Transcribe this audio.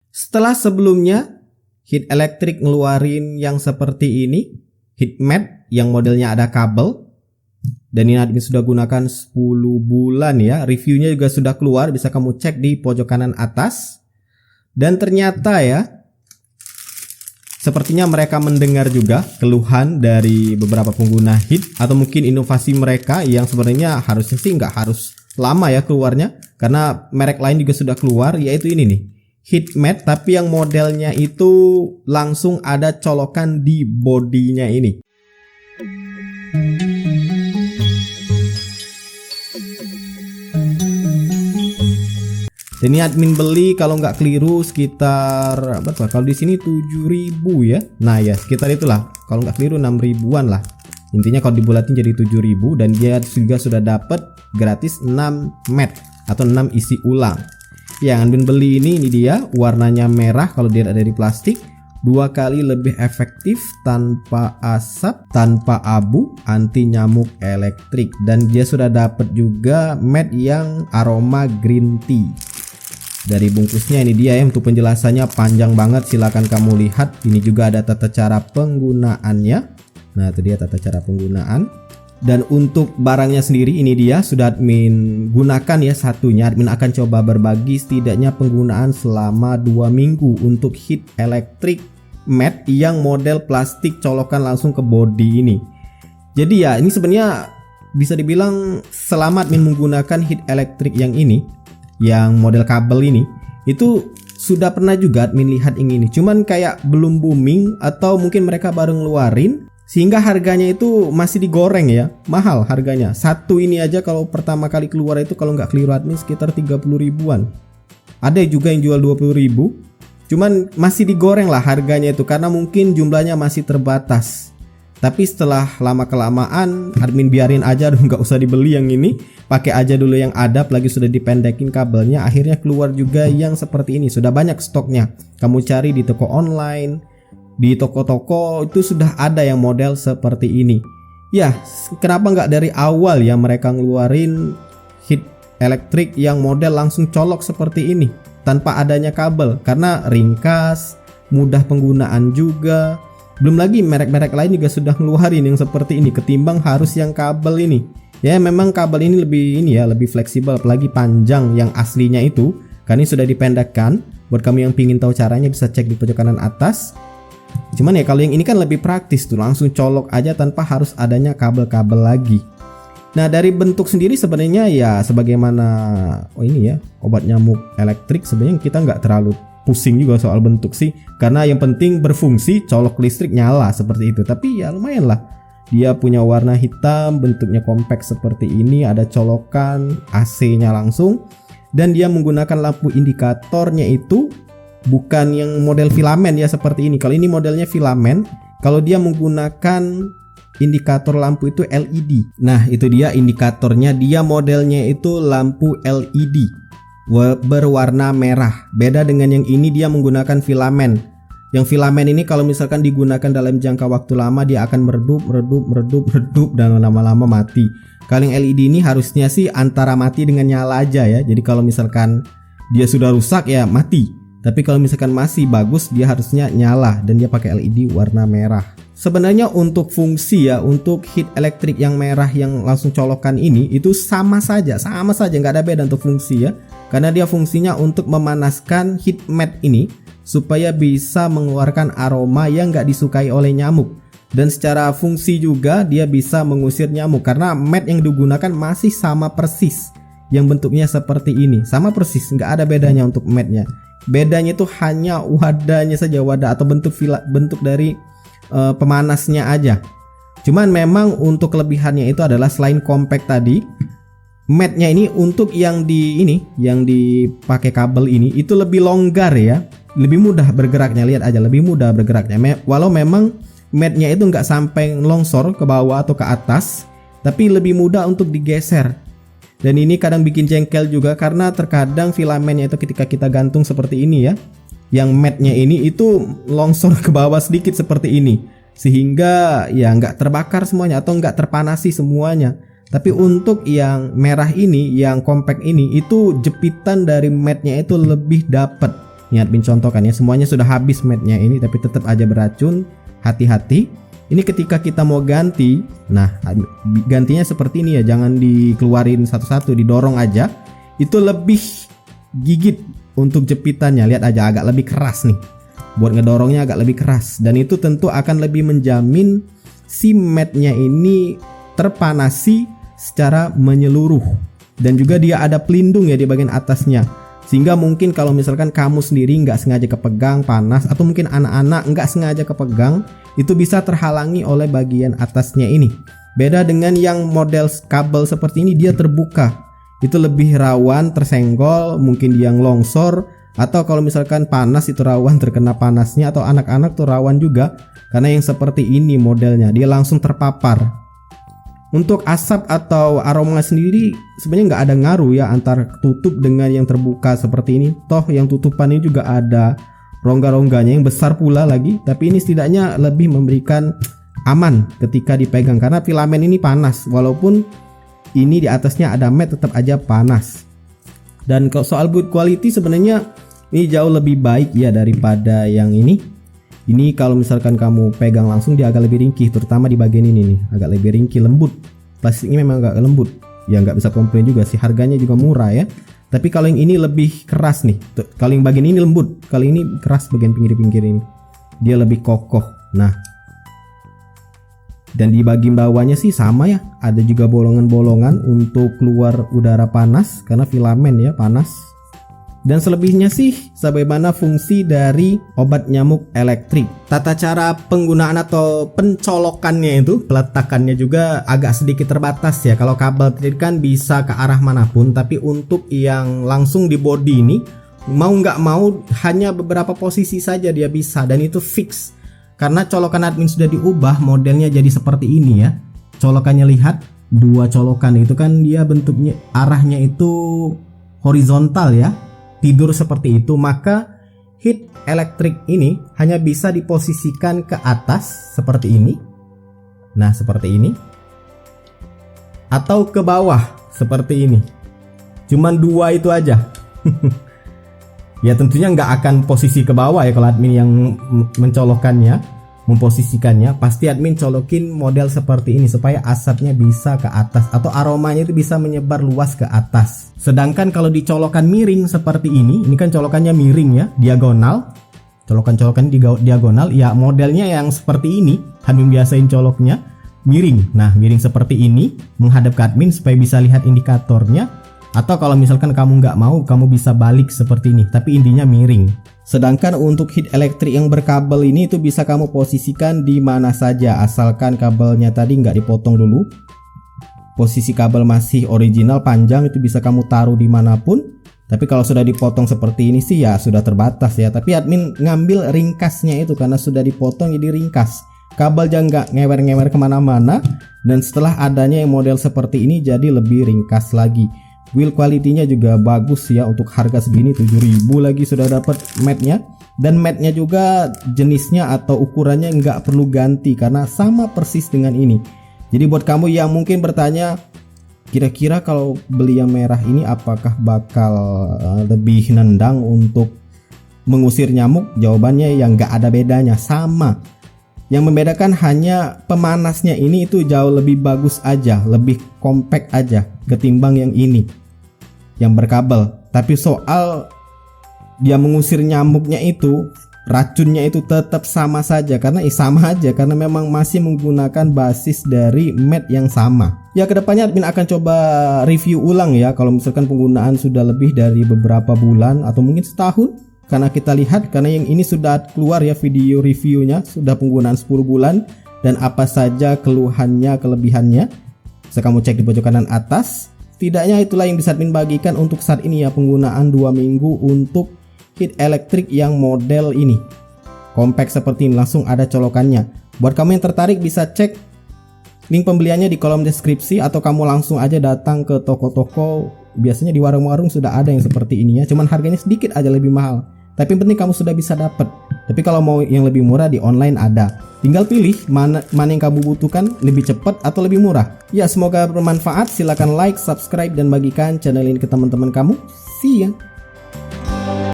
Setelah sebelumnya Heat Electric ngeluarin yang seperti ini, heat mat yang modelnya ada kabel. Dan ini admin sudah gunakan 10 bulan ya. Reviewnya juga sudah keluar, bisa kamu cek di pojok kanan atas. Dan ternyata ya, sepertinya mereka mendengar juga keluhan dari beberapa pengguna Heat, atau mungkin inovasi mereka yang sebenarnya harusnya sih nggak harus lama ya keluarnya, karena merek lain juga sudah keluar, yaitu ini nih, heat mat, tapi yang modelnya itu langsung ada colokan di bodinya ini. Dan ini admin beli kalau nggak keliru sekitar berapa? Kalau di sini 7.000 ya. Nah ya sekitar itulah. Kalau nggak keliru 6.000-an lah. Intinya kalau dibulatin jadi 7.000, dan dia juga sudah dapat gratis 6 mat atau 6 isi ulang. Yang admin beli ini dia warnanya merah kalau dia ada di plastik. 2 kali lebih efektif, tanpa asap, tanpa abu, anti nyamuk elektrik, dan dia sudah dapat juga mat yang aroma green tea. Dari bungkusnya ini dia ya, untuk penjelasannya panjang banget, silahkan kamu lihat. Ini juga ada tata cara penggunaannya. Nah itu dia tata cara penggunaan. Dan untuk barangnya sendiri ini dia sudah admin gunakan ya satunya. Admin akan coba berbagi setidaknya penggunaan selama 2 minggu untuk Heat Electric mat yang model plastik colokan langsung ke body ini. Jadi ya ini sebenarnya bisa dibilang selama admin menggunakan Heat Electric yang ini, yang model kabel ini, itu sudah pernah juga admin lihat yang ini, cuman kayak belum booming atau mungkin mereka baru ngeluarin sehingga harganya itu masih digoreng ya, mahal harganya. Satu ini aja kalau pertama kali keluar itu kalau nggak keliru admin sekitar 30 ribuan. Ada juga yang jual 20 ribu, cuman masih digoreng lah harganya itu karena mungkin jumlahnya masih terbatas. Tapi setelah lama kelamaan admin biarin aja, nggak usah dibeli yang ini, pakai aja dulu yang ada, apalagi sudah dipendekin kabelnya. Akhirnya keluar juga yang seperti ini, sudah banyak stoknya. Kamu cari di toko online, di toko-toko itu sudah ada yang model seperti ini. Ya kenapa nggak dari awal ya mereka ngeluarin Heat Electric yang model langsung colok seperti ini tanpa adanya kabel, karena ringkas, mudah penggunaan juga. Belum lagi merek-merek lain juga sudah ngeluarin yang seperti ini ketimbang harus yang kabel ini. Ya memang kabel ini lebih ini ya, lebih fleksibel, apalagi panjang yang aslinya itu. Karena ini sudah dipendekkan. Buat kamu yang pingin tahu caranya bisa cek di pojok kanan atas. Cuman ya kalau yang ini kan lebih praktis tuh, langsung colok aja tanpa harus adanya kabel-kabel lagi. Nah dari bentuk sendiri sebenarnya ya sebagaimana ini ya obat nyamuk elektrik, sebenarnya kita nggak terlalu pusing juga soal bentuk sih, karena yang penting berfungsi, colok listrik nyala seperti itu. Tapi ya lumayan lah, dia punya warna hitam, bentuknya compact seperti ini, ada colokan AC-nya langsung, dan dia menggunakan lampu indikatornya itu bukan yang model filamen ya seperti ini. Kalau ini modelnya filamen, kalau dia menggunakan indikator lampu itu LED. Nah itu dia indikatornya, dia modelnya itu lampu LED berwarna merah. Beda dengan yang ini, dia menggunakan filamen. Yang filamen ini kalau misalkan digunakan dalam jangka waktu lama dia akan meredup dan lama-lama mati. Kalau yang LED ini harusnya sih antara mati dengan nyala aja ya. Jadi kalau misalkan dia sudah rusak ya mati. Tapi kalau misalkan masih bagus dia harusnya nyala, dan dia pakai LED warna merah. Sebenarnya untuk fungsi ya, untuk Heat Electric yang merah yang langsung colokan ini itu sama saja, nggak ada beda untuk fungsi ya. Karena dia fungsinya untuk memanaskan heat mat ini supaya bisa mengeluarkan aroma yang nggak disukai oleh nyamuk. Dan secara fungsi juga dia bisa mengusir nyamuk, karena mat yang digunakan masih sama persis, yang bentuknya seperti ini, sama persis, nggak ada bedanya untuk matnya. Bedanya itu hanya wadahnya saja, wadah atau bentuk dari pemanasnya aja. Cuman memang untuk kelebihannya itu adalah selain compact tadi, matnya ini untuk yang dipakai kabel ini itu lebih longgar ya, lebih mudah bergeraknya. Lihat aja, lebih mudah bergeraknya. Walau memang matnya itu nggak sampai longsor ke bawah atau ke atas, tapi lebih mudah untuk digeser. Dan ini kadang bikin jengkel juga, karena terkadang filamennya itu ketika kita gantung seperti ini ya, yang matnya ini itu longsor ke bawah sedikit seperti ini, sehingga ya nggak terbakar semuanya atau nggak terpanasi semuanya. Tapi untuk yang merah ini, yang compact ini, itu jepitan dari matnya itu lebih dapat. Ini admin contohkan ya, semuanya sudah habis matnya ini tapi tetap aja beracun. Hati-hati. Ini ketika kita mau ganti, nah gantinya seperti ini ya, jangan dikeluarin satu-satu, didorong aja. Itu lebih gigit untuk jepitannya, lihat aja agak lebih keras nih. Buat ngedorongnya agak lebih keras, dan itu tentu akan lebih menjamin si matnya ini terpanasi secara menyeluruh. Dan juga dia ada pelindung ya di bagian atasnya, sehingga mungkin kalau misalkan kamu sendiri nggak sengaja kepegang panas, atau mungkin anak-anak nggak sengaja kepegang, itu bisa terhalangi oleh bagian atasnya ini. Beda dengan yang model kabel seperti ini, dia terbuka, itu lebih rawan tersenggol, mungkin yang longsor, atau kalau misalkan panas itu rawan terkena panasnya, atau anak-anak tuh rawan juga karena yang seperti ini modelnya, dia langsung terpapar. Untuk asap atau aroma sendiri sebenarnya nggak ada ngaruh ya antara tutup dengan yang terbuka seperti ini. Toh yang tutupan ini juga ada rongga-rongganya yang besar pula lagi, tapi ini setidaknya lebih memberikan aman ketika dipegang karena filamen ini panas, walaupun ini di atasnya ada mat tetap aja panas. Dan kalau soal build quality sebenarnya ini jauh lebih baik ya daripada yang ini. Ini kalau misalkan kamu pegang langsung dia agak lebih ringkih, terutama di bagian ini nih, agak lebih ringkih, lembut. Plastiknya memang agak lembut. Ya nggak bisa komplain juga sih, harganya juga murah ya. Tapi kalau yang ini lebih keras nih. Kalau yang bagian ini lembut, kali ini keras bagian pinggir-pinggir ini. Dia lebih kokoh. Nah, dan di bagian bawahnya sih sama ya. Ada juga bolongan-bolongan untuk keluar udara panas karena filamen ya panas. Dan selebihnya sih sebagaimana fungsi dari obat nyamuk elektrik. Tata cara penggunaan atau pencolokannya itu, peletakannya juga agak sedikit terbatas ya. Kalau kabel tadi kan bisa ke arah manapun, tapi untuk yang langsung di body ini mau nggak mau hanya beberapa posisi saja dia bisa, dan itu fix. Karena colokan admin sudah diubah, modelnya jadi seperti ini ya. Colokannya lihat, dua colokan itu kan dia bentuknya arahnya itu horizontal ya. Tidur seperti itu, maka heat elektrik ini hanya bisa diposisikan ke atas seperti ini. Nah, seperti ini. Atau ke bawah seperti ini. Cuman dua itu aja. Ya tentunya nggak akan posisi ke bawah ya kalau admin yang mencolokkannya, memposisikannya. Pasti admin colokin model seperti ini supaya asapnya bisa ke atas atau aromanya itu bisa menyebar luas ke atas. Sedangkan kalau dicolokkan miring seperti ini kan colokannya miring ya, diagonal. Colokan-colokan diagonal ya, modelnya yang seperti ini admin biasain coloknya miring. Nah, miring seperti ini menghadap ke admin supaya bisa lihat indikatornya. Atau kalau misalkan kamu nggak mau, kamu bisa balik seperti ini, tapi intinya miring. Sedangkan untuk heat elektrik yang berkabel ini itu bisa kamu posisikan di mana saja, asalkan kabelnya tadi nggak dipotong dulu. Posisi kabel masih original panjang itu bisa kamu taruh dimanapun. Tapi kalau sudah dipotong seperti ini sih ya sudah terbatas ya. Tapi admin ngambil ringkasnya itu karena sudah dipotong jadi ringkas. Kabel jangan nggak ngewer-ngewer kemana-mana. Dan setelah adanya yang model seperti ini jadi lebih ringkas lagi. Build quality-nya juga bagus ya, untuk harga segini 7.000 lagi sudah dapat matnya. Dan matnya juga jenisnya atau ukurannya nggak perlu ganti karena sama persis dengan ini. Jadi buat kamu yang mungkin bertanya, kira-kira kalau beli yang merah ini apakah bakal lebih nendang untuk mengusir nyamuk? Jawabannya yang nggak ada bedanya, sama. Yang membedakan hanya pemanasnya ini itu jauh lebih bagus aja, lebih compact aja ketimbang yang ini yang berkabel. Tapi soal dia mengusir nyamuknya itu, racunnya itu tetap sama saja karena sama aja karena memang masih menggunakan basis dari mat yang sama. Ya kedepannya admin akan coba review ulang ya kalau misalkan penggunaan sudah lebih dari beberapa bulan atau mungkin setahun. Karena kita lihat, karena yang ini sudah keluar ya video reviewnya, sudah penggunaan 10 bulan dan apa saja keluhannya, kelebihannya. Bisa kamu cek di pojok kanan atas. Setidaknya itulah yang bisa admin bagikan untuk saat ini ya, penggunaan 2 minggu untuk heat elektrik yang model ini. Compact seperti ini, langsung ada colokannya. Buat kamu yang tertarik bisa cek link pembeliannya di kolom deskripsi atau kamu langsung aja datang ke toko-toko. Biasanya di warung-warung sudah ada yang seperti ini ya, cuman harganya sedikit aja lebih mahal. Tapi yang penting kamu sudah bisa dapat. Tapi kalau mau yang lebih murah di online ada. Tinggal pilih mana yang kamu butuhkan, lebih cepat atau lebih murah. Ya semoga bermanfaat. Silahkan like, subscribe dan bagikan channel ini ke teman-teman kamu. See ya.